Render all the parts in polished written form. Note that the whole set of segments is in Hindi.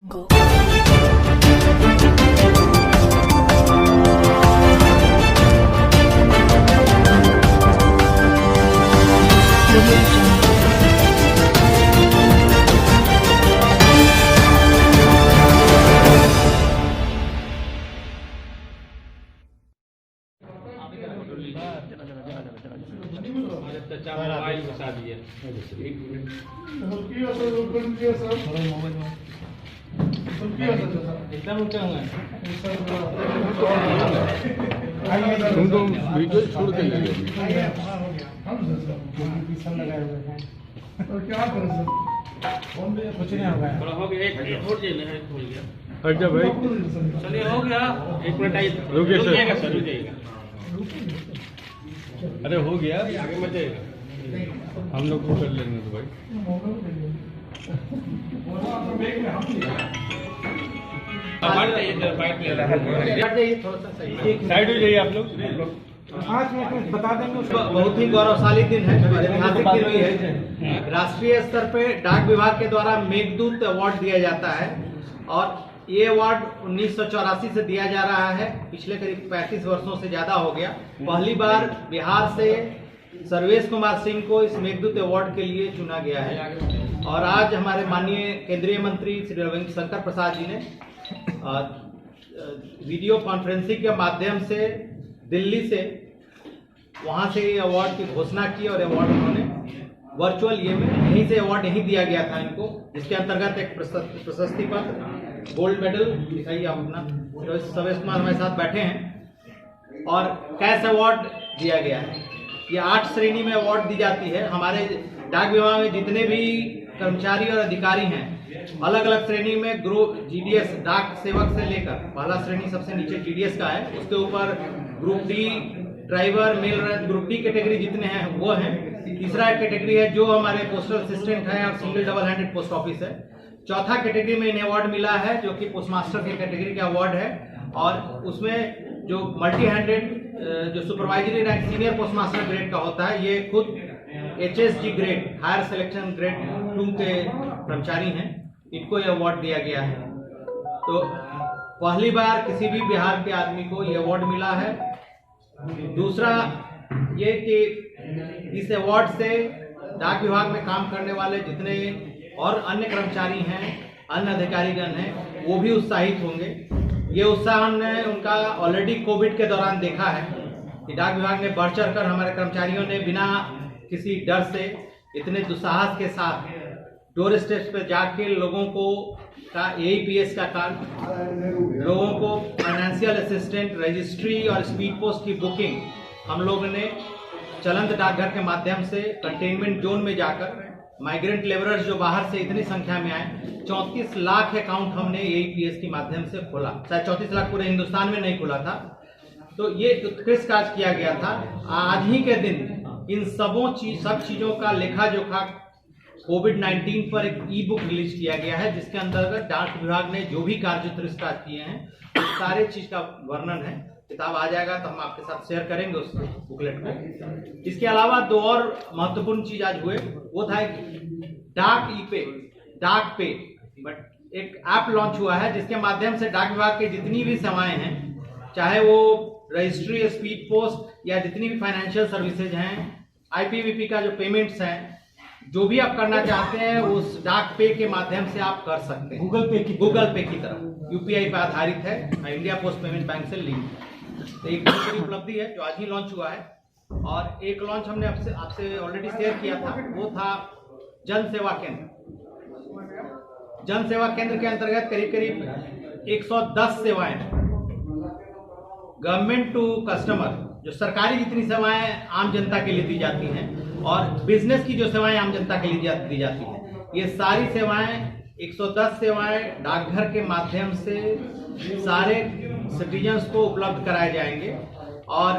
Go. मोबाइल बता दिया। एक मिनट एकदम उठे हुए तुमको वीडियो छोड़ के ले लो। क्या करें सर? कुछ नहीं होगा। थोड़ा हो गया, एक मिनट छोड़ देना है, खोल गया। अच्छा भाई चलिए हो गया, एक मिनट आइए, रुकिए सर। रुकिएगा सर, रुकिएगा। अरे हो गया, आगे मत जाइएगा। हम लोग को कर लेंगे तो भाई। बैठ जाइए सर, बैठ जाइए थोड़ा सा सही। साइड हो जाइए आप लोग। 5 मिनट में बता देंगे उसको। बहुत ही गौरवशाली दिन है, ऐतिहासिक दिन भी है। राष्ट्रीय स्तर पे डाक विभाग के द्वारा मेघदूत अवार्ड दिया जाता है और ये अवार्ड 1984 से दिया जा रहा है। पिछले करीब 35 वर्षों से ज्यादा हो गया। पहली बार बिहार से सर्वेश कुमार सिंह को इस मेघदूत अवार्ड के लिए चुना गया है और आज हमारे माननीय केंद्रीय मंत्री श्री रविशंकर प्रसाद जी ने वीडियो कॉन्फ्रेंसिंग के माध्यम से दिल्ली से वहां से ये अवार्ड की घोषणा की और अवार्ड उन्होंने वर्चुअल ये में यहीं से अवार्ड नहीं दिया गया था इनको, जिसके अंतर्गत एक प्रशस्ति पत्र, गोल्ड मेडल दिखाइए आप अपना, सर्वेश कुमार हमारे साथ बैठे हैं, और कैश अवार्ड दिया गया है। ये 8 श्रेणी में अवार्ड दी जाती है। हमारे डाक विभाग में जितने भी कर्मचारी और अधिकारी हैं अलग अलग श्रेणी में ग्रुप जीडीएस डाक सेवक से लेकर पहला श्रेणी सबसे नीचे जीडीएस का है, उसके ऊपर group D driver mail group D category जितने हैं वो हैं। तीसरा कैटेगरी है जो हमारे पोस्टल असिस्टेंट है और single double handed post office है। चौथा कैटेगरी में इन्हें अवार्ड मिला है जो कि पोस्ट मास्टर की कैटेगरी का अवार्ड है और उसमें जो मल्टी हैंडेड जो supervisory rank senior post master grade का होता है, ये खुद HSG grade higher selection grade 2 के कर्मचारी हैं, इनको ये अवार्ड दिया गया है। तो पहली बार किसी भी बिहार के आदमी को ये अवार्ड मिला है। दूसरा ये कि इस अवार्ड से डाक विभाग में काम करने वाले जितने और अन्य कर्मचारी हैं, अन्य अधिकारीगण हैं, वो भी उत्साहित होंगे। ये उत्साह हमने उनका ऑलरेडी कोविड के दौरान देखा है कि डाक विभाग ने बढ़ चढ़कर हमारे कर्मचारियों ने बिना किसी डर से इतने दुस्साहस के साथ डोर स्टेप्स पे जाके लोगों को का AEPS का कार्ड, लोगों को फाइनेंशियल असिस्टेंट, रजिस्ट्री और स्पीड पोस्ट की बुकिंग हम लोगों ने चलंत डाकघर के माध्यम से कंटेनमेंट जोन में जाकर माइग्रेंट लेबरर्स जो बाहर से इतनी संख्या में आए, 34 लाख अकाउंट हमने AEPS के माध्यम से खोला। शायद 34 लाख पूरे हिंदुस्तान में नहीं खुला था। तो ये उत्कृष्ट कार्य किया गया था। आज ही के दिन इन सब चीजों का लेखा जोखा कोविड-19 पर एक ई बुक रिलीज किया गया है, जिसके अंतर्गत डाक विभाग ने जो भी कार्य उत्कृष्ट कार्य किए हैं उस सारे चीज का वर्णन है। किताब आ जाएगा तो हम आपके साथ शेयर करेंगे उस बुकलेट को। इसके अलावा 2 और महत्वपूर्ण चीज आज हुए, वो था डाक पे बट एक ऐप लॉन्च हुआ है जिसके माध्यम से डाक विभाग के जितनी भी सेवाएं हैं, चाहे वो रजिस्ट्री, स्पीड पोस्ट या जितनी भी फाइनेंशियल सर्विसेज हैं, IPVP का जो पेमेंट्स हैं, जो भी आप करना चाहते हैं उस डाक पे के माध्यम से आप कर सकते हैं। गूगल पे की तरह UPI पे आधारित है, इंडिया पोस्ट पेमेंट बैंक से लिंक। तो एक बहुत बड़ी उपलब्धि है जो आज ही लॉन्च हुआ है। और एक लॉन्च हमने आपसे ऑलरेडी शेयर किया था, वो था जन सेवा केंद्र। जन सेवा केंद्र के अंतर्गत करीब 110 सेवाएं गवर्नमेंट टू कस्टमर, जो सरकारी जितनी सेवाएं आम जनता के लिए दी जाती हैं और बिजनेस की जो सेवाएं आम जनता के लिए दी जाती हैं, ये सारी सेवाएं 110 सेवाएं डाकघर के माध्यम से सारे सिटीजन्स को उपलब्ध कराए जाएंगे। और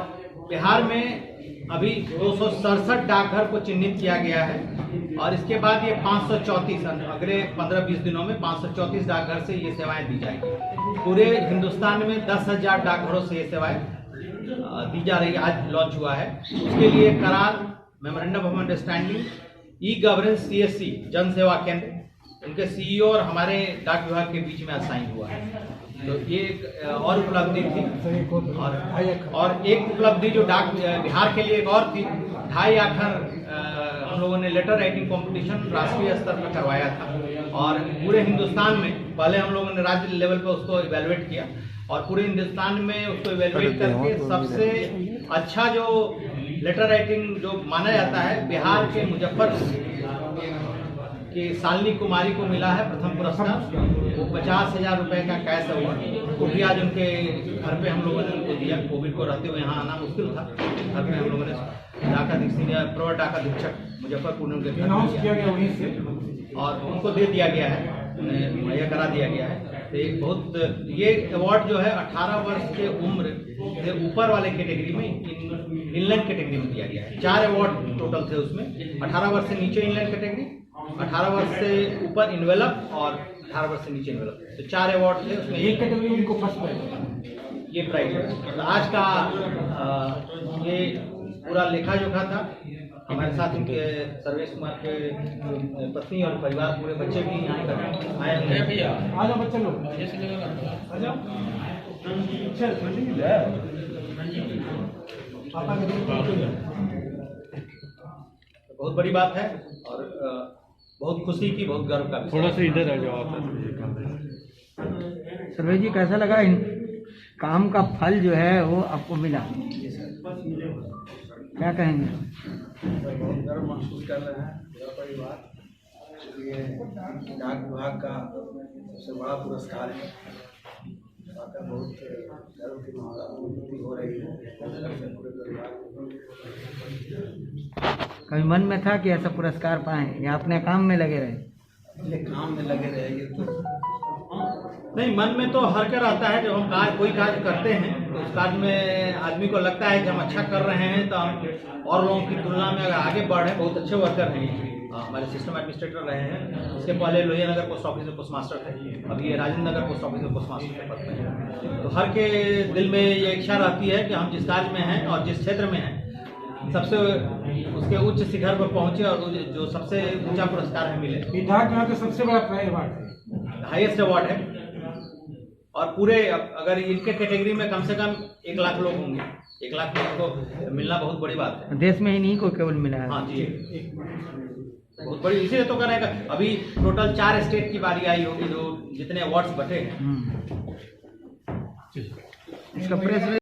बिहार में अभी 267 डाकघर को चिन्हित किया गया है और इसके बाद ये 534 अगले 15-20 दिनों में 534 डाकघर से ये सेवाएं दी जाएंगी। पूरे हिंदुस्तान में 10,000 डाकघरों से ये सेवाएं दी जा रही है। आज लॉन्च हुआ है। उसके लिए करार, memorandum of understanding, e governance CSC जन सेवा केंद्र, उनके सीईओ और हमारे डाक विभाग के बीच में साइन हुआ है। तो ये एक और उपलब्धि थी। और एक उपलब्धि जो डाक बिहार के लिए एक और थी, 2.5 आखर हम लोगों ने लेटर राइटिंग कंपटीशन राष्ट्रीय स्तर पर करवाया था और पूरे हिंदुस्तान में पहले हम लोगों ने राज्य लेवल पर उसको इवेलुएट किया और पूरे हिंदुस्तान में उसको इवेलुएट करके सबसे अच्छा जो लेटर राइटिंग जो माना जाता है, बिहार के मुजफ्फरपुर की शालिनी कुमारी को मिला है प्रथम पुरस्कार। वो 50,000 रुपए का कैश अवार्ड, वो भी आज उनके घर पे हम लोगों ने उनको दिया। कोविड को रहते हुए यहाँ आना मुश्किल था, घर पे हम लोगों ने प्रवर डाक अधीक्षक मुजफ्फरपुर ने उनके घर किया गया वहीं से और उनको दे दिया गया है, मुहैया करा दिया गया है। तो एक बहुत ये अवार्ड जो है 18 वर्ष के उम्र से ऊपर वाले कैटेगरी में, इनलाइन कैटेगरी में दिया गया है। 4 अवार्ड टोटल थे उसमें, 18 वर्ष से नीचे इनलाइन कैटेगरी, 18 वर्ष से ऊपर इनवेलप और 18 वर्ष से नीचे इनवेलप। तो 4 अवार्ड थे उसमें। एक कैटेगरी में उनको फर्स्ट प्राइज, ये प्राइज है। तो आज का ये पूरा लेखा जोखा था। हमारे साथ उनके सर्वेश कुमार के पत्नी और परिवार, पूरे बच्चे भी यहाँ आए हुए हैं। आ जाओ बच्चे लोग, आ जाओ। चल पापा के बहुत बड़ी बात है और बहुत खुशी की, बहुत गर्व का विषय। थोड़ा सा इधर आ जाओ आप। सर्वेश जी, कैसा लगा इन काम का फल जो है वो आपको मिला, क्या कहेंगे? बहुत गर्व महसूस कर रहे हैं पूरा परिवार। ये डाक विभाग का सबसे बड़ा पुरस्कार है, पाकर बहुत गर्व की अनुभूति हो रही है पूरे परिवार को। कभी मन में था कि ऐसा पुरस्कार पाएं या अपने काम में लगे रहे? अपने काम में लगे रहेंगे तो नहीं, मन में तो हर कर आता है। जब हम कोई कार्य करते हैं तो उस कार्य में आदमी को लगता है कि हम अच्छा कर रहे हैं तो हम और लोगों की तुलना में अगर आगे बढ़ रहे हैं। बहुत अच्छे वर्कर हैं, हमारे सिस्टम एडमिनिस्ट्रेटर रहे हैं। इसके पहले लोहिया नगर पोस्ट ऑफिस में पोस्ट मास्टर थे, अभी ये राजेंद्र नगर पोस्ट ऑफिस में पोस्ट मास्टर के पद में है। तो हर के दिल में ये इच्छा रहती है कि हम जिस कार्य में हैं और जिस क्षेत्र में हैं सबसे उसके उच्च शिखर पर पहुंचे और जो सबसे ऊंचा पुरस्कार हमें मिले। विधायक यहाँ का सबसे बड़ा प्राइज अवार्ड है, हाईएस्ट अवार्ड है। और पूरे अगर इनके कैटेगरी में कम से कम 1 लाख लोग होंगे, 1 लाख लोगों को मिलना बहुत बड़ी बात है। देश में ही नहीं को केवल मिला है। हाँ जी, बहुत बड़ी। इसीलिए तो करेगा। अभी टोटल 4 स्टेट की बारी आई होगी जो जितने अवार्ड्स बटे हैं। इसका प्रेस